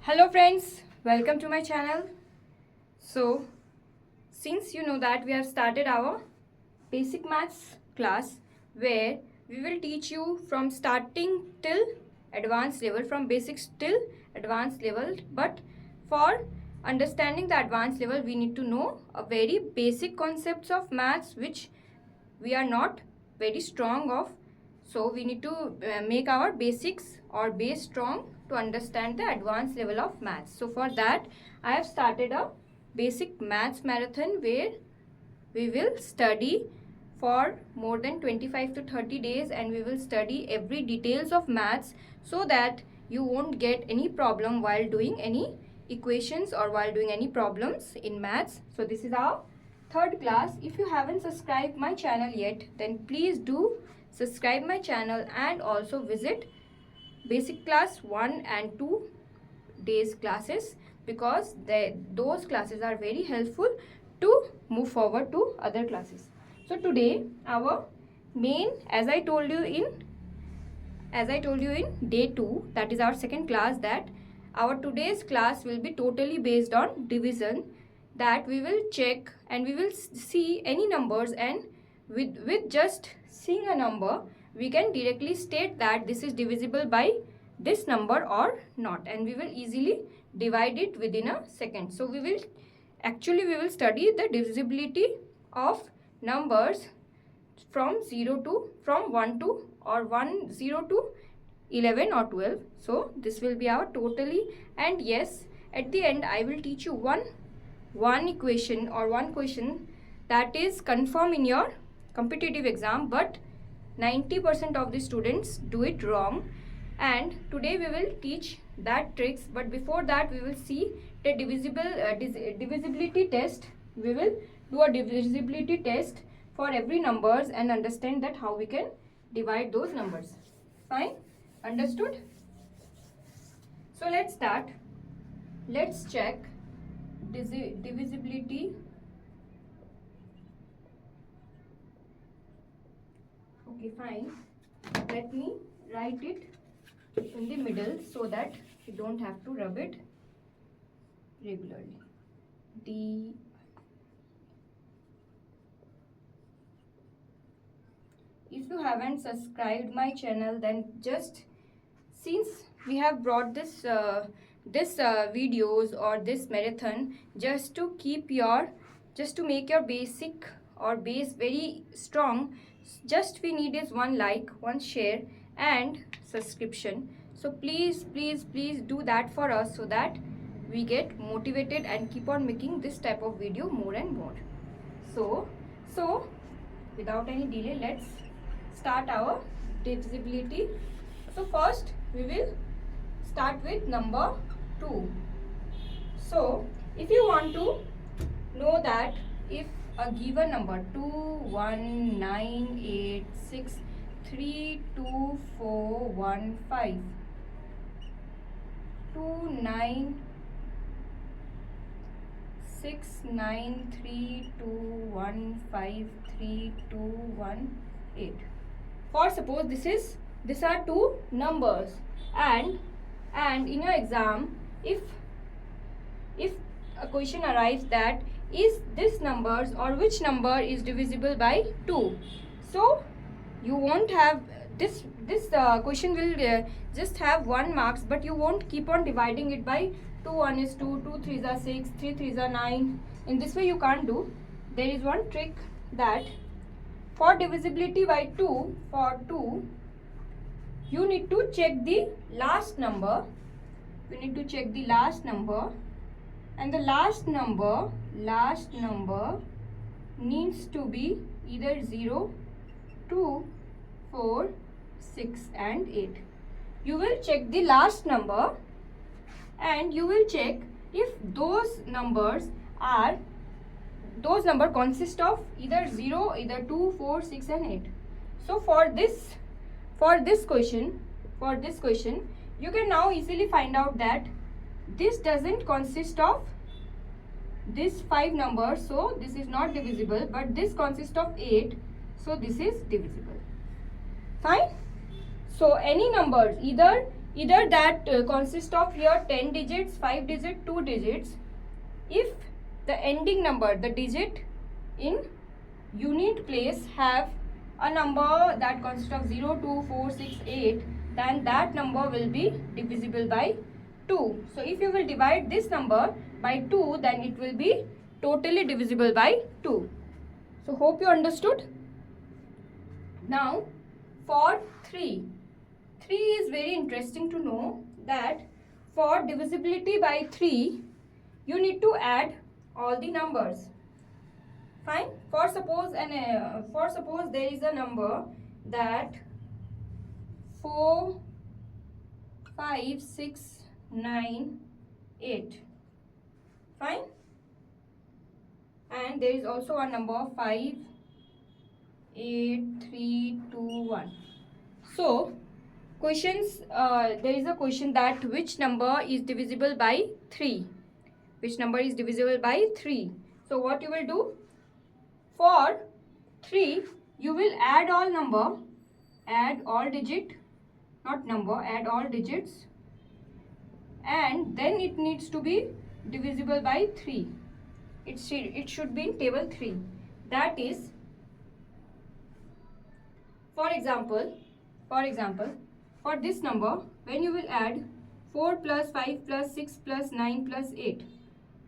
Hello friends, welcome to my channel. So since you know that we have started our basic maths class where we will teach you from starting till advanced level, from basics till advanced level, but for understanding the advanced level we need to know a very basic concepts of maths which we are not very strong of. So we need to make our basics or base strong to understand the advanced level of maths. So for that I have started a basic maths marathon where we will study for more than 25 to 30 days and we will study every details of maths so that you won't get any problem while doing any equations or while doing any problems in maths. So this is our third class. If you haven't subscribed my channel yet, then please do subscribe my channel and also visit basic class 1 and 2 days classes because those classes are very helpful to move forward to other classes. So today our main, as I told you in day 2, that is our second class, that our today's class will be totally based on division, that we will check and we will see any numbers, and with just seeing a number we can directly state that this is divisible by this number or not, and we will easily divide it within a second. So we will study the divisibility of numbers from 1 to or 0 to 11 or 12. So this will be our totally, and yes, at the end I will teach you one equation or one question that is confirm in your competitive exam, but 90% of the students do it wrong, and today we will teach that tricks. But before that we will see the divisibility test. We will do a divisibility test for every numbers and understand that how we can divide those numbers. Fine, understood? So let's start. Let's check divisibility. Okay, fine. Let me write it in the middle so that you don't have to rub it regularly. If you haven't subscribed my channel, then just, since we have brought this videos or this marathon just to make your basic or base very strong, just we need is one like, one share and subscription. So please do that for us so that we get motivated and keep on making this type of video more and more. So without any delay, let's start our divisibility. So first we will start with number 2. So if you want to know that if a given number 21986324415 29693215321 for suppose these are two numbers, and in your exam if a question arrives that is this numbers or which number is divisible by 2, so you won't have this question will just have 1 marks, but you won't keep on dividing it by 2 1 is 2, 2 3s are 6, 3 3s are 9. In this way you can't do. There is one trick that for divisibility by 2, for 2 you need to check the last number. You need to check the last number, and the last number needs to be either 0, 2, 4, 6 and 8. You will check the last number and you will check if those number consist of either 0, either 2, 4, 6 and 8. So for this question you can now easily find out that this doesn't consist of this 5 numbers, so this is not divisible, but this consists of 8, so this is divisible. Fine. So any numbers, either either that consists of here 10 digits, 5 digits, 2 digits. If the ending number, the digit in unit place have a number that consists of 0, 2, 4, 6, 8, then that number will be divisible by 2. So if you will divide this number by 2, then it will be totally divisible by 2. So hope you understood. Now for 3 is very interesting to know that for divisibility by 3, you need to add all the numbers. Fine. For suppose there is a number that 4, 5, 6, 9, 8. Fine. And there is also a number 5, 8, 3, 2, 1. So questions, there is a question that which number is divisible by 3? Which number is divisible by 3? So what you will do? For 3, you will add all number, add all digit, not number, add all digits, and then it needs to be divisible by 3. It should be in table 3. That is, for example, for this number, when you will add 4 plus 5 plus 6 plus 9 plus 8,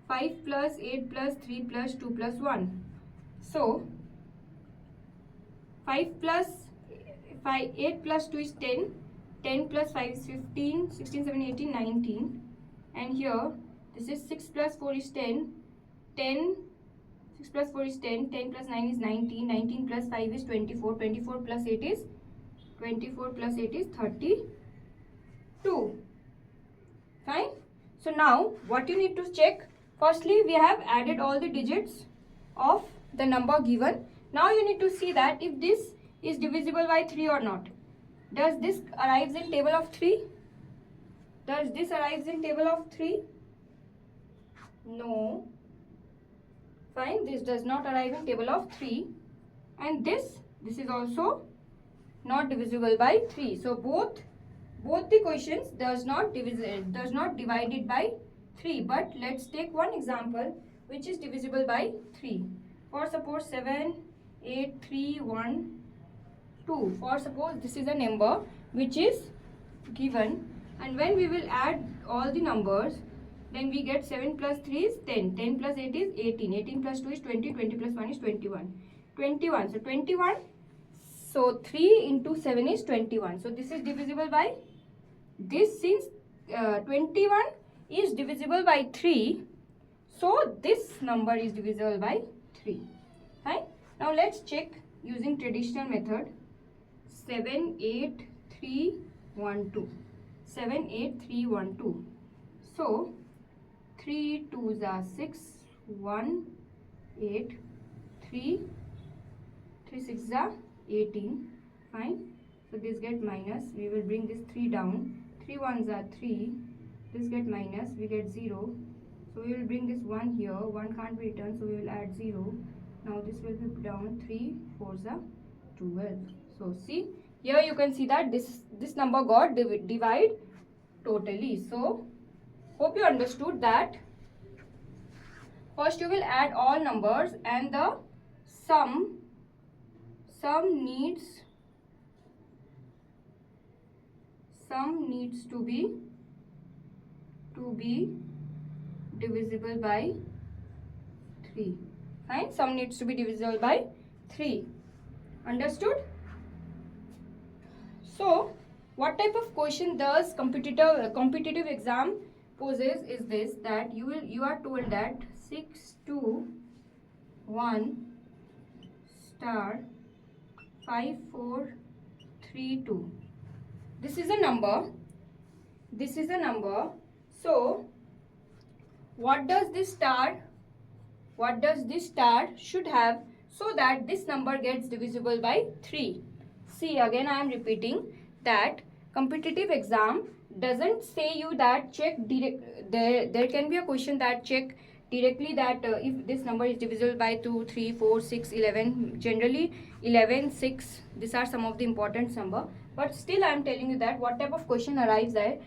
5 plus 8 plus 3 plus 2 plus 1. So 8 plus 2 is 10, 10 plus 5 is 15, 16, 17, 18, 19, and here this is 6 plus 4 is 10, 6 plus 4 is 10, 10 plus 9 is 19, 19 plus 5 is 24, 24 plus 8 is 32. Fine. So now what you need to check, firstly we have added all the digits of the number given. Now you need to see that if this is divisible by 3 or not. Does this arrives in table of 3? Does this arrives in table of 3? No. Fine, this does not arrive in table of 3, and this is also not divisible by 3. So both the questions does not divide it by 3. But let's take one example which is divisible by 3. For suppose 7, 8, 3, 1, 2. For suppose this is a number which is given, and when we will add all the numbers, then we get 7 plus 3 is 10, 10 plus 8 is 18, 18 plus 2 is 20, 20 plus 1 is 21, 21. So 21, so 3 into 7 is 21. So this is divisible by this, since 21 is divisible by 3, so this number is divisible by 3. Fine. Now let's check using traditional method. 7, 8, 3, 1, 2. 7, 8, 3, 1, 2. So 3 2s are 6, 1, 8, 3 6s are 18. Fine. So this get minus, we will bring this 3 down. 3 1s are 3, this get minus, we get 0. So we will bring this 1 here, 1 can't be written, so we will add 0. Now this will be down, 3 4s are 12. So see, here you can see that this number got divide totally. So hope you understood that first you will add all numbers, and the sum needs to be divisible by 3. Fine. Sum needs to be divisible by 3. Understood? So what type of question does competitive exam poses is this, that you are told that 6 2 1 star 5 4 3 2. This is a number. So what does this star should have, so that this number gets divisible by 3? See, again I am repeating that competitive exam doesn't say you that check there can be a question that check directly that if this number is divisible by 2, 3, 4, 6, 11, generally 11, 6, these are some of the important number. but still I am telling you that what type of question arrives at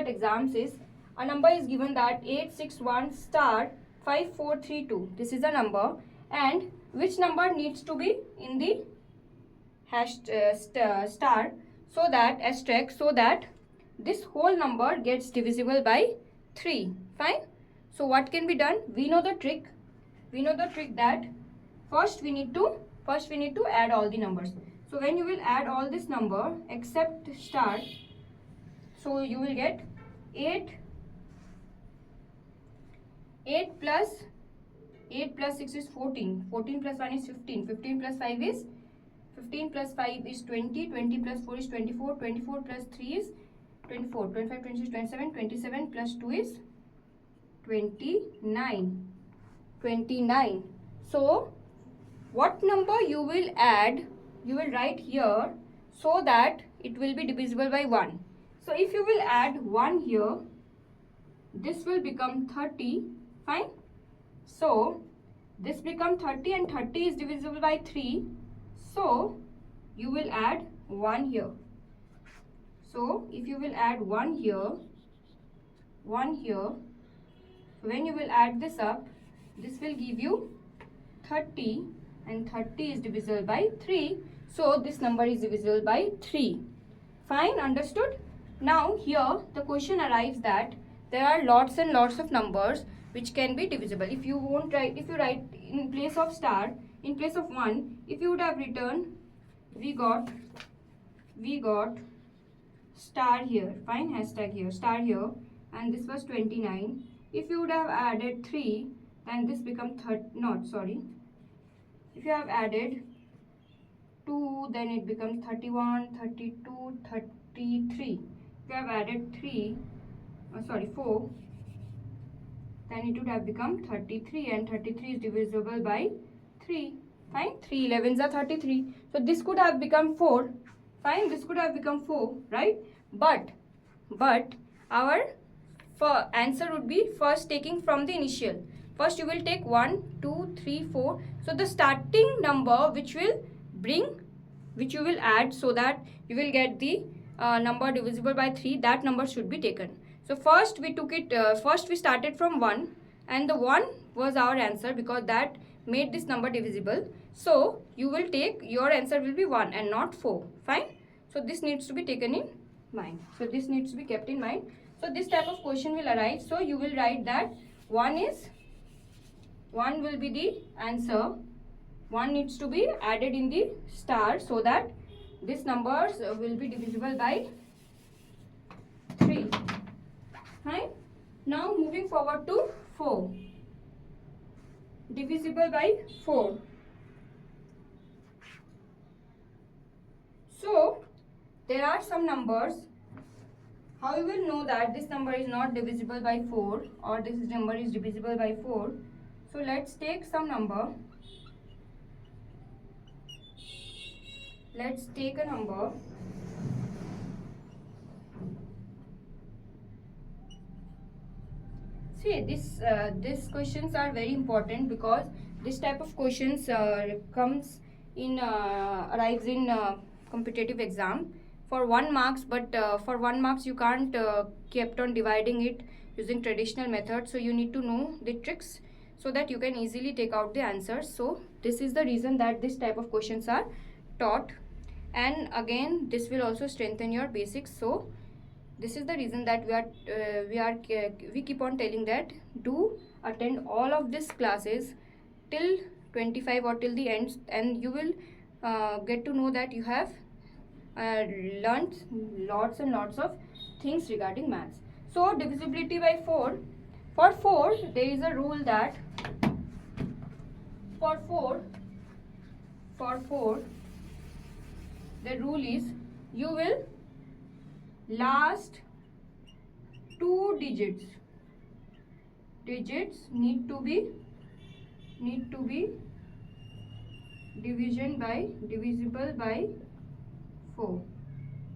exams is a number is given that 861 star 5432. This is a number, and which number needs to be in the hash star, so that asterisk, so that this whole number gets divisible by 3. Fine. So what can be done? We know the trick. That first we need to add all the numbers. So when you will add all this number except star, so you will get 8 plus 6 is 14. 14 plus 1 is 15. 15 plus 5 is 20. 20 plus 4 is 24. 24 plus 3 is 24. 25, 26, 27. 27 plus 2 is 29. 29. So what number you will add, you will write here, so that it will be divisible by 1. So if you will add 1 here, this will become 30. Fine. So this become 30, and 30 is divisible by 3. So you will add 1 here. So if you will add 1 here, when you will add this up, this will give you 30, and 30 is divisible by 3. So this number is divisible by 3. Fine, understood? Now here the question arrives that there are lots and lots of numbers which can be divisible. If you write in place of star, in place of 1, if you would have written we got star here, fine, hashtag here, star here, and this was 29. If you would have added 3, then this become if you have added 2, then it becomes 31, 32, 33. If you have added 4, then it would have become 33, and 33 is divisible by 3. Fine, 3 11s are 33. So this could have become 4. Fine, this could have become 4, right? But our answer would be first taking from the initial. First you will take 1, 2, 3, 4. So the starting number which you will add, so that you will get the number divisible by 3, that number should be taken. So first we started from 1, and the 1 was our answer because that made this number divisible. So you will take, your answer will be 1 and not 4. Fine. So this needs to be taken in mind. So this needs to be kept in mind. So this type of question will arise. So you will write that 1 will be the answer. 1 needs to be added in the star, so that this numbers will be divisible by 3. Fine. Now moving forward to 4. Divisible by 4. So there are some numbers. How you will know that this number is not divisible by 4 or this number is divisible by 4? So let's take some number. Let's take a number. See, these questions are very important because this type of questions arrives in competitive exam for 1 marks, but for 1 marks you can't kept on dividing it using traditional method. So you need to know the tricks so that you can easily take out the answers. So this is the reason that this type of questions are taught, and again this will also strengthen your basics. So this is the reason that we keep on telling that do attend all of these classes till 25 or till the end, and you will get to know that you have learned lots and lots of things regarding maths. So divisibility by 4. For 4 there is a rule that for 4 the rule is you will last 2 digits need to be divisible by 4.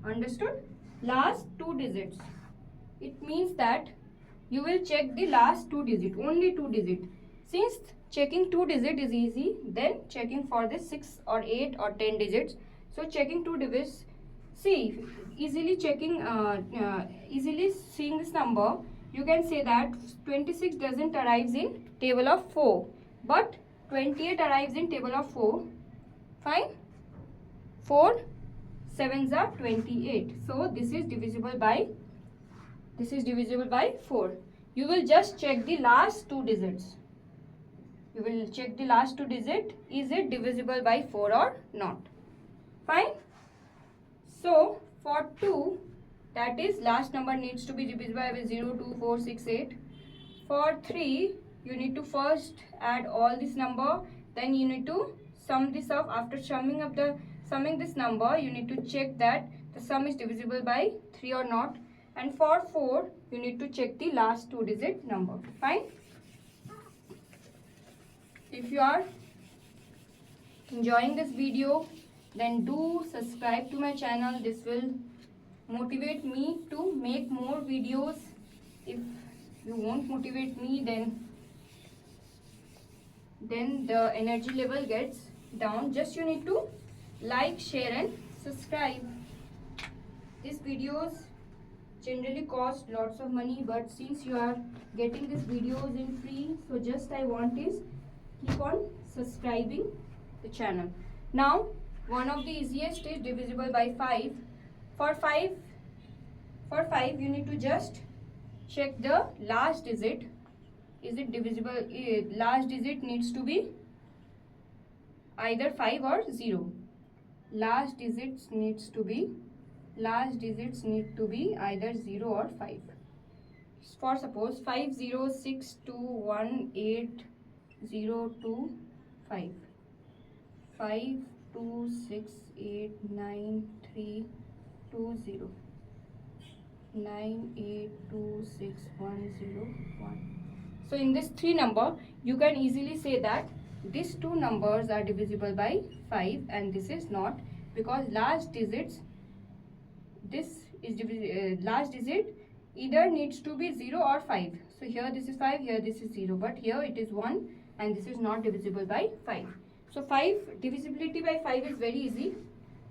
Understood? Last 2 digits. It means that you will check the last 2 digits, only 2 digits. Since checking 2 digits is easy, then checking for the 6 or 8 or 10 digits. So checking 2 digits, See, easily seeing this number, you can say that 26 doesn't arrives in table of 4, but 28 arrives in table of 4. Fine. 4 sevens are 28. So this is divisible by 4. You will just check the last two digits. You will check the last two digits. Is it divisible by 4 or not? Fine. So for 2, that is last number needs to be divisible by 0, 2, 4, 6, 8. For 3, you need to first add all this number, then you need to sum this up. After summing this number, you need to check that the sum is divisible by 3 or not. And for 4, you need to check the last two digit number. Fine. If you are enjoying this video, then do subscribe to my channel. This will motivate me to make more videos. If you won't motivate me, then the energy level gets down. Just you need to like, share and subscribe. These videos generally cost lots of money, but since you are getting these videos in free, so just I want is keep on subscribing the channel. Now one of the easiest is divisible by 5. For 5 you need to just check the last digit. Is it divisible? Last digit needs to be either 5 or 0. Last digits need to be either 0 or 5. For suppose 50621802 5268932 9826101. So in this 3 number, you can easily say that these two numbers are divisible by 5 and this is not, because last digit either needs to be 0 or 5. So here this is 5, here this is 0, but here it is 1 and this is not divisible by 5. So divisibility by 5 is very easy.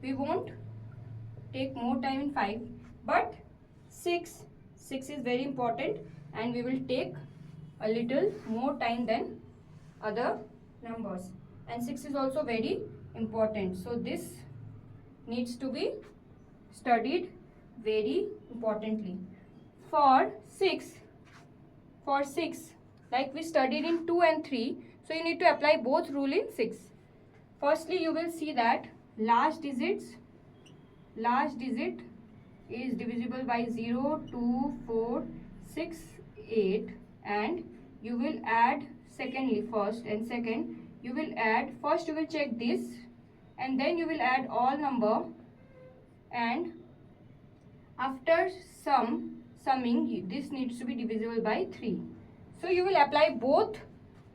We won't take more time in 5, but 6 is very important and we will take a little more time than other numbers, and 6 is also very important. So this needs to be studied very importantly. For 6, like we studied in 2 and 3, so you need to apply both rule in 6. Firstly, you will see that last digit is divisible by 0, 2, 4, 6, 8, and you will add first you will add, first you will check this and then you will add all number, and after summing this needs to be divisible by 3. So you will apply both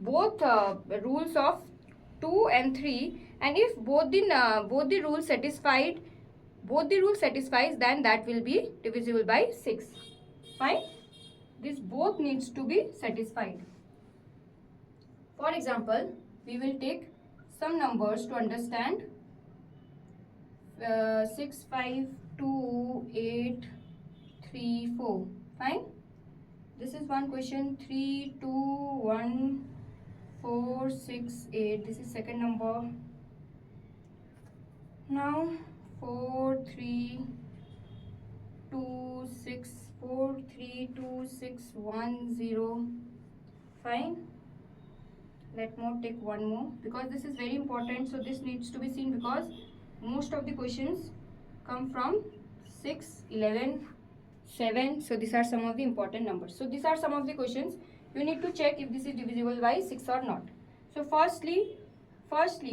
rules of 2 and 3, and if both the rules satisfies, then that will be divisible by 6. Fine. This both needs to be satisfied. For example, we will take some numbers to understand. 6, 5, 2, 8, 3, 4. Fine. This is one question. 3, 2, 1, 4, 6, 8. This is second number. Now 4, 3, 2, 6, 4, 3, 2, 6, 1, 0. Fine. Let more take one more, because this is very important. So this needs to be seen, because most of the questions come from 6, 11, 7. So these are some of the important numbers. So these are some of the questions you need to check if this is divisible by 6 or not. So firstly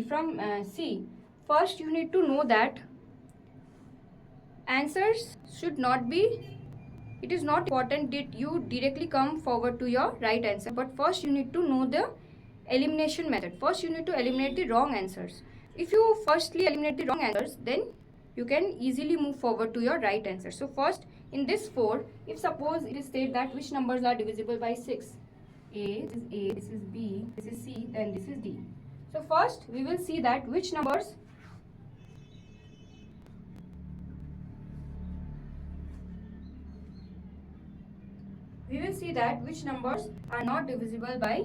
from C, first you need to know that answers should not be, it is not important that you directly come forward to your right answer, but first you need to know the elimination method. First you need to eliminate the wrong answers. If you firstly eliminate the wrong answers, then you can easily move forward to your right answer. So first, in this 4, if suppose it is stated that which numbers are divisible by 6, this is B, this is C, then this is D. So first we will see that which numbers see that which numbers are not divisible by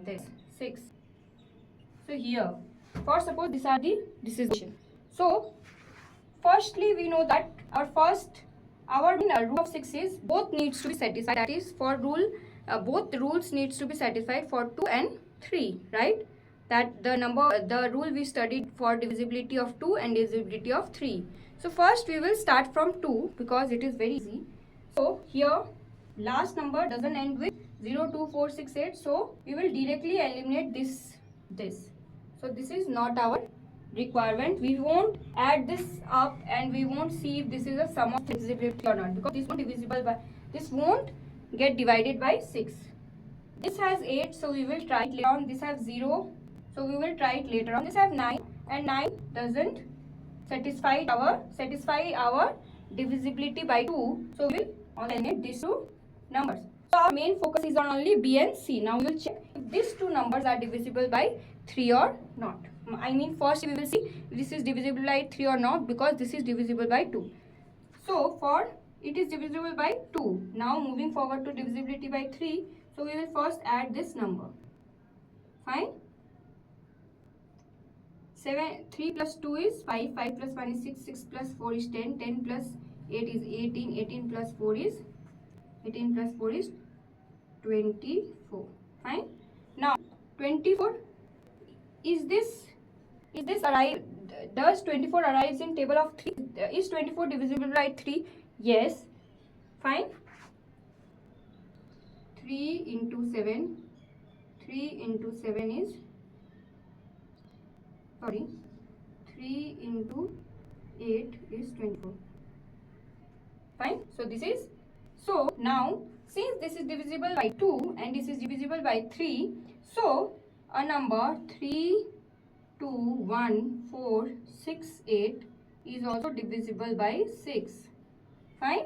this 6. So here, for suppose this is question. So firstly we know that our rule of 6 is both needs to be satisfied. That is, for rule both rules needs to be satisfied for 2 and 3, right? That the rule we studied for divisibility of 2 and divisibility of 3. So first we will start from 2 because it is very easy. So here last number doesn't end with 0, 2, 4, 6, 8. So we will directly eliminate this. So this is not our requirement. We won't add this up and we won't see if this is a sum of divisibility or not, because this won't get divided by 6. This has 8, so we will try it later on. This has 0, so we will try it later on. This has 9, and 9 doesn't satisfy our divisibility by 2, so we will eliminate these two numbers. So our main focus is on only B and C. Now we will check if these two numbers are divisible by 3 or not. I mean, first we will see if this is divisible by 3 or not, because this is divisible by 2. So for it is divisible by 2. Now moving forward to divisibility by 3. So we will first add this number. Fine. 3 plus 2 is 5. 5 plus 1 is 6. 6 plus 4 is 10. 10 plus 8 is 18. 18 plus 4 is 24. Fine. Now 24 does 24 arrives in table of 3? Is 24 divisible by 3? Yes. Fine. 3 into 7 is 3 into 8 is 24. Fine. So this is, so now since this is divisible by 2 and this is divisible by 3, so a number 3, 2, 1, 4, 6, 8 is also divisible by 6. Fine.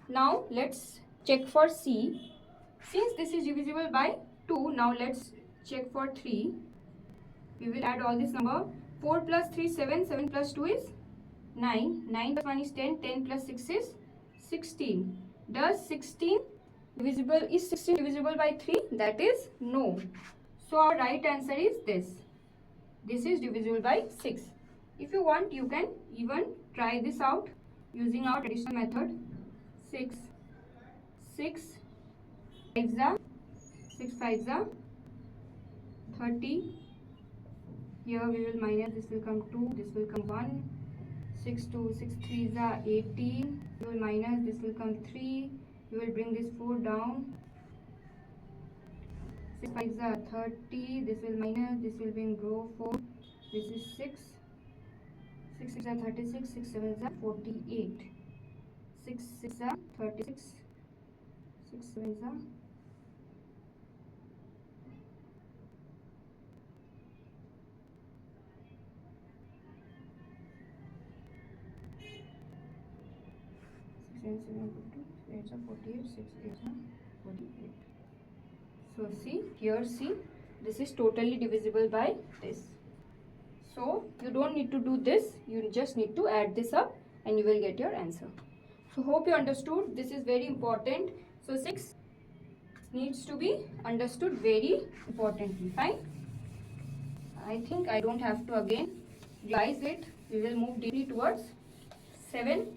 Now let's check for C. Since this is divisible by 2, now let's check for 3. We will add all this number. 4 plus 3 7. 7 plus 2 is 9. 9 plus 1 is 10. 10 plus 6 is 16. Is 16 divisible by 3? That is no. So our right answer is this. This is divisible by 6. If you want, you can even try this out using our traditional method. 6 5s are 30. Here we will minus, this will come 2, this will come 1. 6 3s are 18. We will minus, this will come 3. We will bring this 4 down. 6 5s are 30. This will minus, this will bring row 4. This is 6. 6 6 are 36. 6 7s are 48. 6 6 are 36. 6 7s are 48. 6 8 are 48. So see, here see, this is totally divisible by this. So you don't need to do this, you just need to add this up and you will get your answer. So hope you understood. This is very important. So 6 needs to be understood very importantly. Fine. I think I don't have to again revise it. We will move deeply towards 7.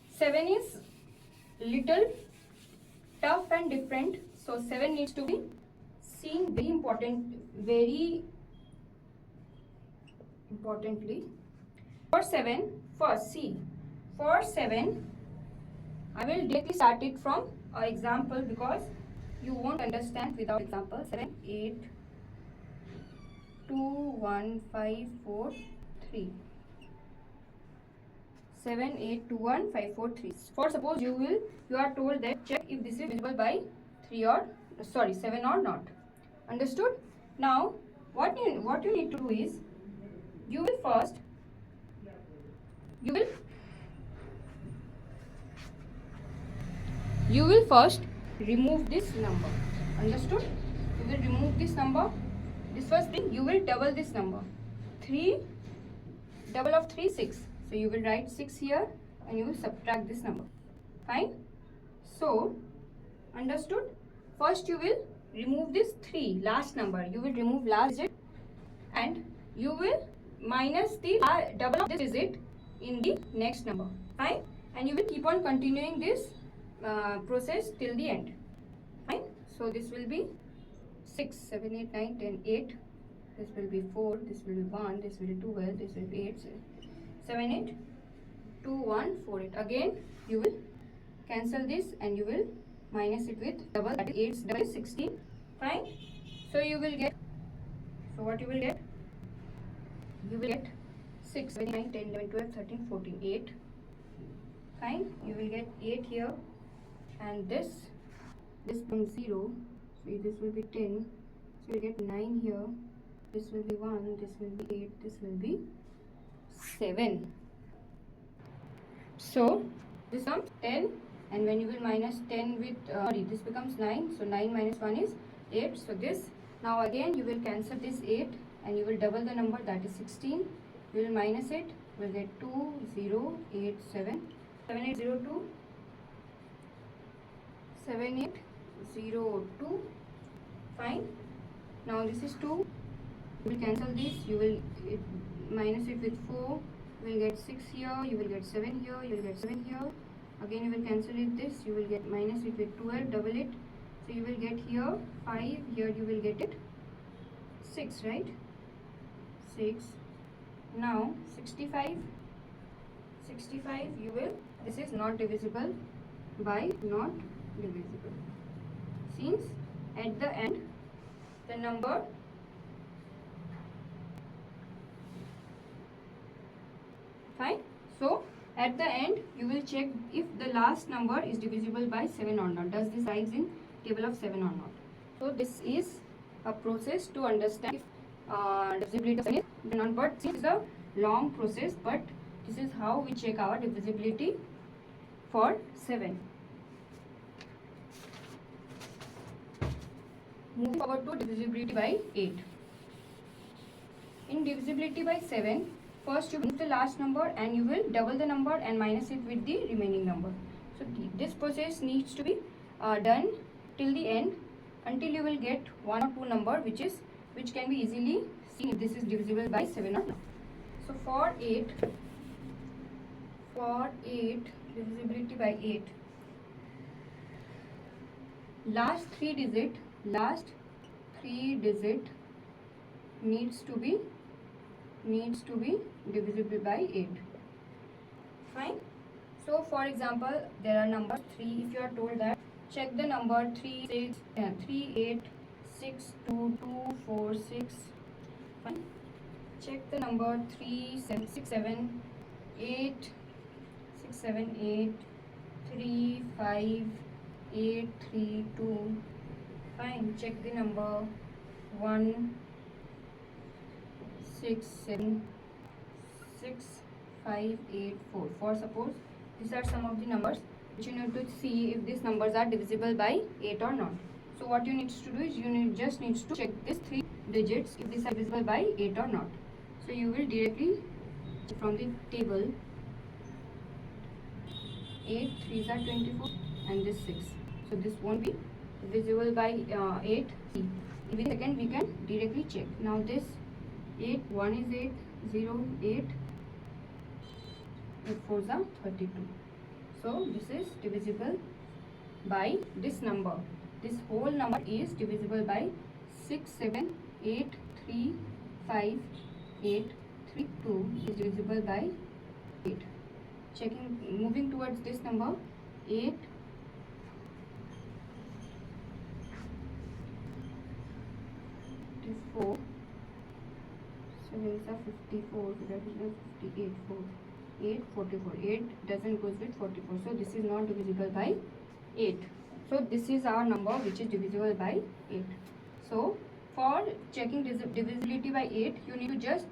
7 is little tough and different. So 7 needs to be seen very importantly. For 7, first see, for 7 I will directly start it from an example, because you won't understand without example. 7 8 2 1 5 4 3. 7 8 2 1 5 4 3. For suppose you are told that check if this is divisible by 7 or not. Understood? Now what you need to do is, you will first remove this number. Understood? You will remove this number. This first thing, you will double this number. 3, double of 3, 6. So you will write 6 here and you will subtract this number. Fine. So, understood? First you will remove this 3, last number. You will remove last digit and you will minus the double of this digit in the next number. Fine. And you will keep on continuing this process till the end. Fine. So this will be 6, 7, 8, 9, 10, 8. This will be 4, this will be 1, this will be 12, this will be 8, 7, 8, 2, 1, 4, 8. Again, you will cancel this and you will minus it with double, that is 8 double is 16. Fine. So you will get, so what you will get? You will get 6, 7, 9, 10, 11, 12, 13, 14, 8. Fine. You will get 8 here and this becomes 0. So this will be 10. So you will get 9 here. This will be 1, this will be 8, this will be 7. So this comes 10 and when you will minus 10 with, this becomes 9. So 9 minus 1 is 8. So this, now again you will cancel this 8 and you will double the number, that is 16. You will minus it, you will get 2, 0, 8, 7. 7, 8, 0, 2. 7, 8, 0, 2. Fine. Now this is 2. You will cancel this, you will minus it with 4, you will get 6 here, you will get 7 here, you will get 7 here. Again you will cancel it this, you will get minus it with 12, double it. So you will get here 5, here you will get it 6, right? 6. Now 65, 65 you will, this is not divisible by not divisible. Since at the end the number fine. So at the end you will check if the last number is divisible by 7 or not. Does this rise in table of 7 or not? So this is a process to understand if divisibility of 7 is not, but this is a long process, but this is how we check our divisibility for 7. Moving forward to divisibility by 8. In divisibility by 7, first you remove the last number and you will double the number and minus it with the remaining number. So this process needs to be done till the end until you will get 1 or 2 number which can be easily seen if this is divisible by 7 or not. So for 8 divisibility by 8, last 3 digit needs to be divisible by 8. Fine. So for example, there are numbers 3. If you are told that check the number 3, 6, 3, 8, 6, 2, 2, 4, 6. Fine. Check the number 3, 7, 6, 7, 8, 6, 7, 8, 3, 5, 8, 3, 2. Fine. Check the number 1, 6, 7, 6, 5, 8, 4. For suppose these are some of the numbers which you need to see if these numbers are divisible by 8 or not. So what you need to do is just need to check these 3 digits if these are divisible by 8 or not. So you will directly from the table 8 3s are 24 and this 6. So this won't be divisible by 8. Within a second we can directly check. Now this 8, 1 is 8, 0, 8, 8 4s are 32. So this is divisible by this number. This whole number is divisible by 6, 7, 8, 3, 5, 8, 3, 2 is divisible by 8. Checking, moving towards this number 8, 54, 7 are 54, that is 58, 4, 8, 44. 8 doesn't goes with 44. So this is not divisible by 8. So this is our number which is divisible by 8. So for checking divisibility by 8, you need to just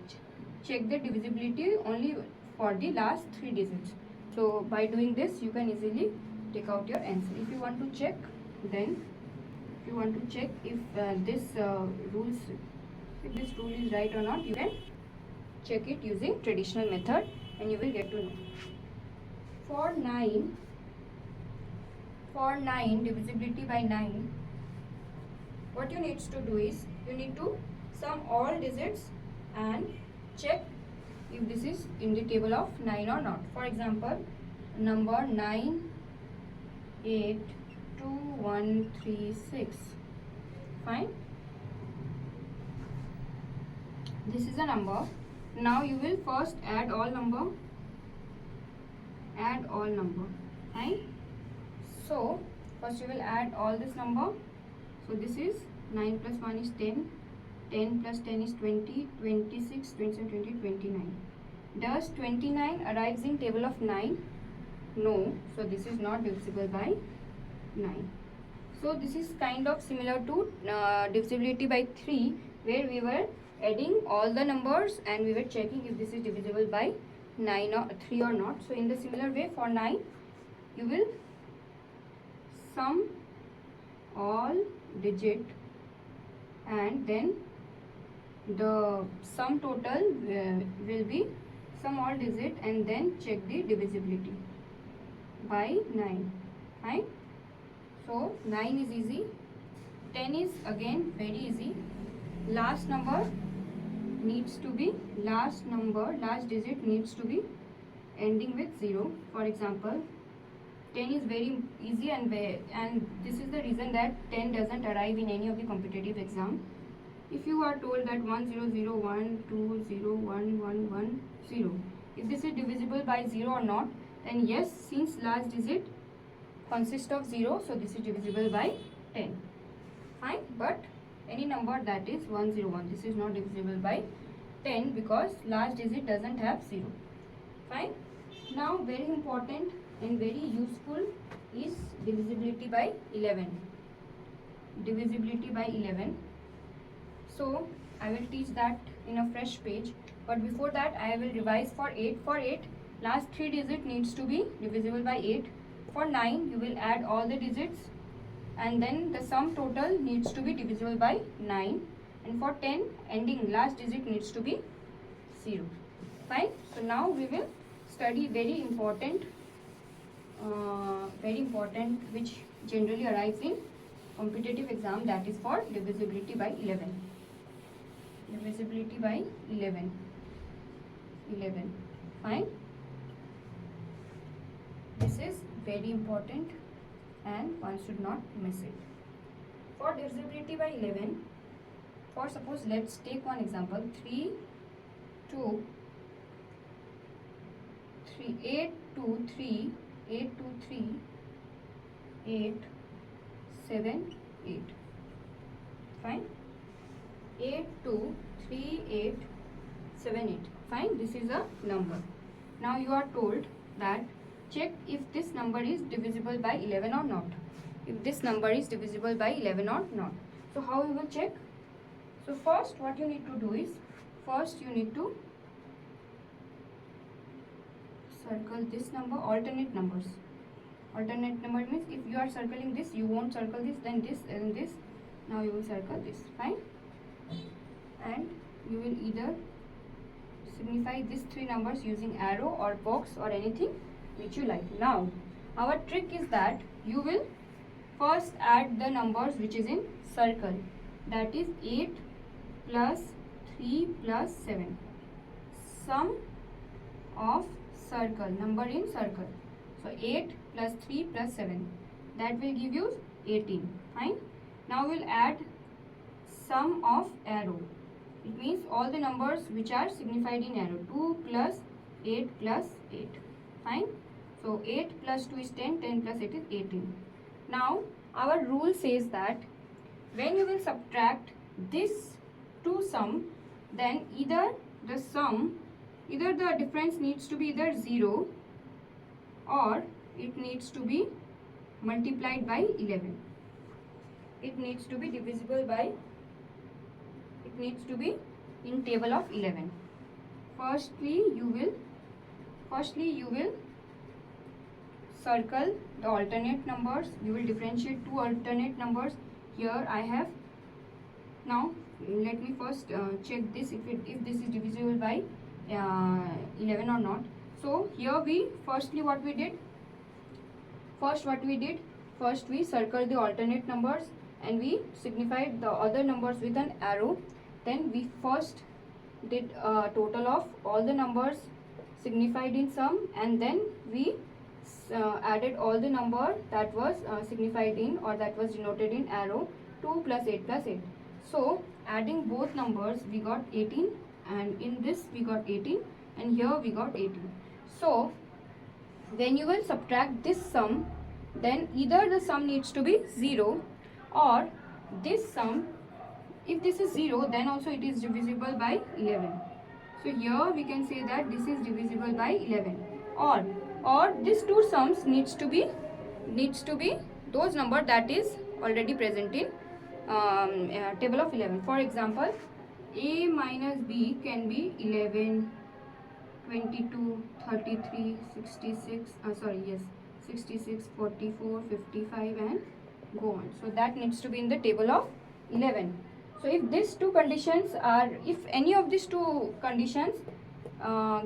check the divisibility only for the last 3 digits. So by doing this, you can easily take out your answer. If you want to check, then if you want to check if this rule is right or not, you can check it using traditional method and you will get to know. For 9, divisibility by 9, what you need to do is you need to sum all digits and check if this is in the table of 9 or not. For example, number 9, 8, 2, 1, 3, 6. Fine. This is a number. Now you will first add all number. Fine. So first you will add all this number. So this is 9 plus 1 is 10. 10 plus 10 is 20, 26, 27, 20, 29. Does 29 arrives in table of 9? No. So this is not divisible by 9. So this is kind of similar to divisibility by 3, where we were adding all the numbers and we were checking if this is divisible by 9 or 3 or not. So in the similar way, for 9, you will sum all digit and then the sum total will be sum all digit and then check the divisibility by 9. Right? So 9 is easy. 10 is again very easy. Last digit needs to be ending with 0. For example, 10 is very easy, and this is the reason that 10 doesn't arrive in any of the competitive exam. If you are told that 1 0 0 1 2 0 1 1 1 0, if this is divisible by 0 or not, then yes, since last digit consists of 0, so this is divisible by 10. Fine. But any number that is 101, this is not divisible by 10 because last digit doesn't have 0. Fine. Now very important and very useful is divisibility by 11. So I will teach that in a fresh page, but before that I will revise for 8. For 8, last 3 digit needs to be divisible by 8. For 9, you will add all the digits and then the sum total needs to be divisible by 9. And for 10, ending last digit needs to be 0. Fine. So now we will study very important which generally arrives in competitive exam, that is for divisibility by 11. Fine. This is very important and one should not miss it. For divisibility by 11, for suppose let's take one example, 3 2 3 8 2 3 8 2 3 8 7 8. Fine. 8 2 3 8 7 8. Fine. This is a number. Now you are told that check if this number is divisible by 11 or not. So how you will check? So first what you need to do is, first you need to circle this number, alternate numbers. Alternate number means if you are circling this, you won't circle this, then this and this. Now you will circle this. Fine. And you will either signify these 3 numbers using arrow or box or anything which you like. Now our trick is that you will first add the numbers which is in circle, that is 8 plus 3 plus 7, sum of circle, number in circle. So 8 plus 3 plus 7, that will give you 18. Fine. Now we'll add sum of arrow. It means all the numbers which are signified in arrow. 2 plus 8 plus 8. Fine. So 8 plus 2 is 10, 10 plus 8 is 18. Now our rule says that when you will subtract this to sum, then either the difference needs to be either 0 or it needs to be multiplied by 11. It needs to be divisible by, it needs to be in table of 11. Firstly you will circle the alternate numbers. You will differentiate 2 alternate numbers. Here I have. Now let me first check this if this is divisible by 11 or not. So here we first what we did, first we circled the alternate numbers and we signified the other numbers with an arrow. Then we first did a total of all the numbers signified in sum, and then we added all the number that was signified in or that was denoted in arrow. 2 plus 8 plus 8. So adding both numbers we got 18, and in this we got 18, and here we got 18. So when you will subtract this sum, then either the sum needs to be 0, or this sum, if this is 0, then also it is divisible by 11. So here we can say that this is divisible by 11, or these two sums needs to be those number that is already present in table of 11. For example, a minus b can be 11, 22, 33, 66, 66, 44, 55 and go on. So that needs to be in the table of 11. So if these two conditions are, if any of these two conditions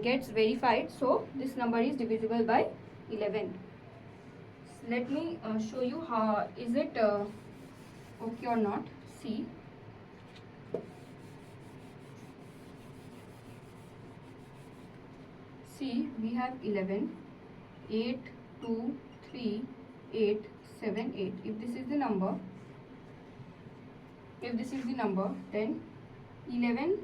gets verified, so this number is divisible by 11. So let me show you how is it okay or not. See. See, we have 11, 8, 2, 3, 8, 7, 8. If this is the number, then 11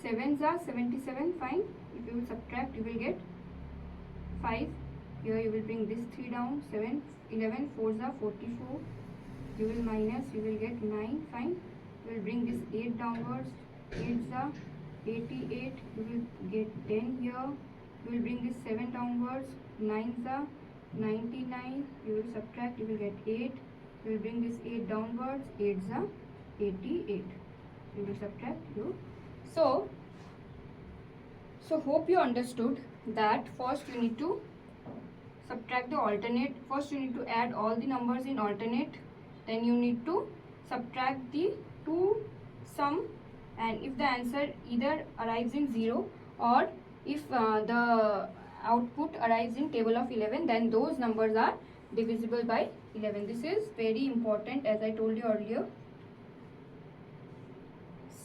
7s are 77, fine. If you will subtract, you will get 5. Here you will bring this 3 down, 7, 11, 4s are 44. You will minus, you will get 9, fine. You will bring this 8 downwards, 8s are 88, you will get 10 here. You will bring this 7 downwards, 9s are 99, you will subtract, you will get 8. You will bring this 8 downwards, 8s are 88. You will subtract you. So hope you understood that first you need to subtract the alternate. First you need to add all the numbers in alternate. Then you need to subtract the two sum, and if the answer either arrives in 0 or if the output arrives in table of 11, then those numbers are divisible by 11. This is very important, as I told you earlier.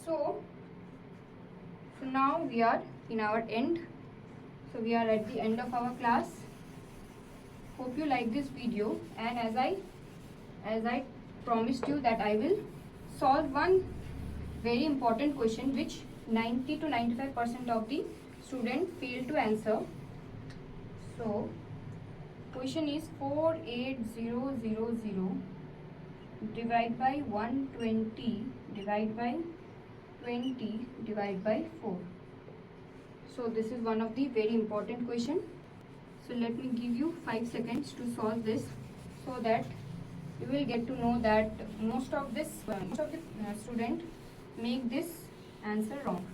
So now we are in our end. So we are at the end of our class. Hope you like this video, and as I promised you that I will solve one very important question which 90 to 95% of the student fail to answer. So question is 48000 divide by 120 divide by 20 divide by 4. So this is one of the very important question. So let me give you 5 seconds to solve this, so that you will get to know that most of the student make this answer wrong.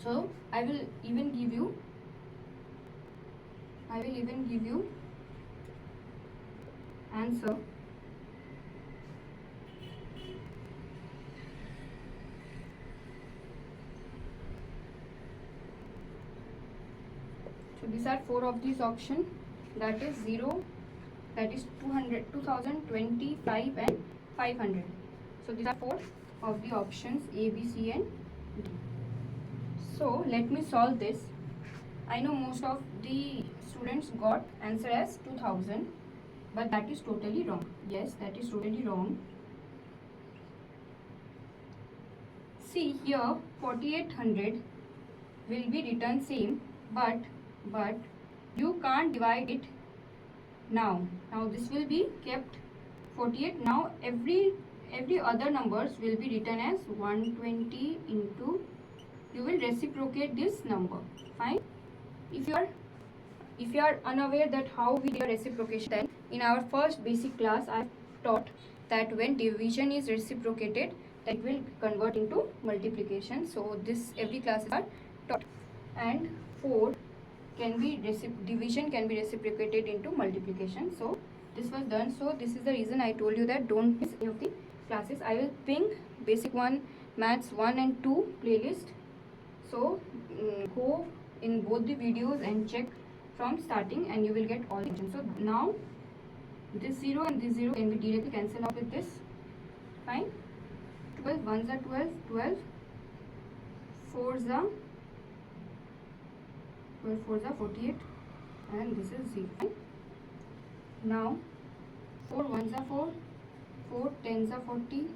So I will even give you answer. So these are 4 of these options, that is 0, that is 200, 2025 and 500. So these are 4 of the options A, B, C and D. So let me solve this. I know most of the students got answer as 2000, but that is totally wrong. Yes, that is totally wrong. See here, 4800 will be written same, but you can't divide it now. Now this will be kept 48. Now every other numbers will be written as 120 into, you will reciprocate this number, fine. If you are unaware that how we do reciprocation, then in our first basic class I have taught that when division is reciprocated, that will convert into multiplication. So this every classes are taught. And 4 can be division can be reciprocated into multiplication. So this was done. So this is the reason I told you that don't miss any of the classes. I will ping basic 1 maths 1 and 2 playlist. So go in both the videos and check from starting, and you will get all the information. So now this 0 and this 0 can be directly cancelled out with this. Fine. 12 ones are 12, 12 fours are 12 fours are 48, and this is 0. Fine. Now 4 ones are 4, 4 tens are 40,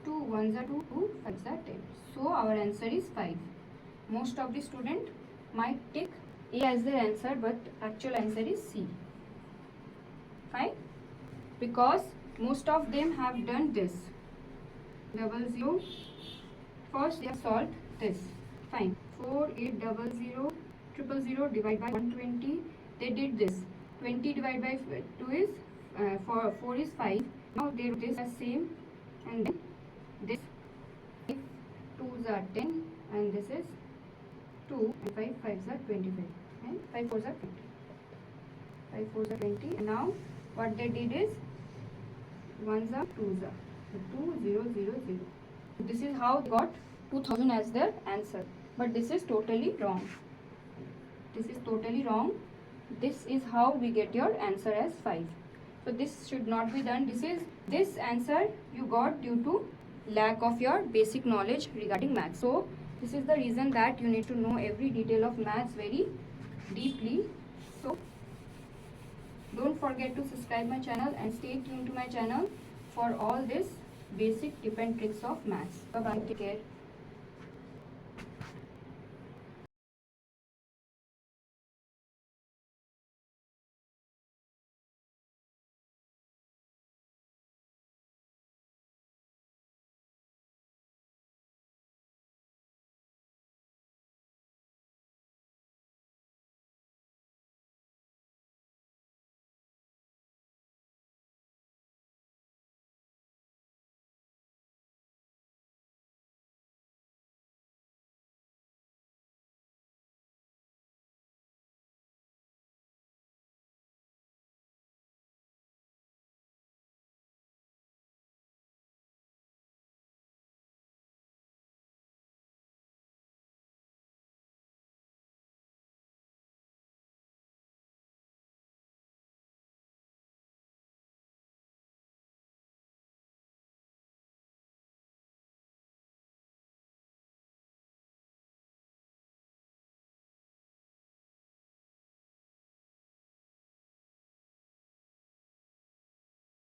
2 ones are 2, 2 fives are 10. So our answer is 5. Most of the student might take A as their answer, but actual answer is C. Fine. Because most of them have done this. 00. First they have solved this. Fine. 4, 8, 00, 000 divided by 120. They did this. 20 divided by 2 is 4 is 5. Now they do this as same, and then this 5 2s are 10, and this is 2, and 5 5s are 25, and 5 4s are 20. 5 4s are 20. And now what they did is 1s are 2s are 2 0 0 0. This is how they got 2000 as their answer, but this is totally wrong. This is totally wrong. This is how we get your answer as 5. So this should not be done. This answer you got due to lack of your basic knowledge regarding maths. So this is the reason that you need to know every detail of maths very deeply. So don't forget to subscribe my channel and stay tuned to my channel for all this basic tip and tricks of maths. Bye bye. Take care.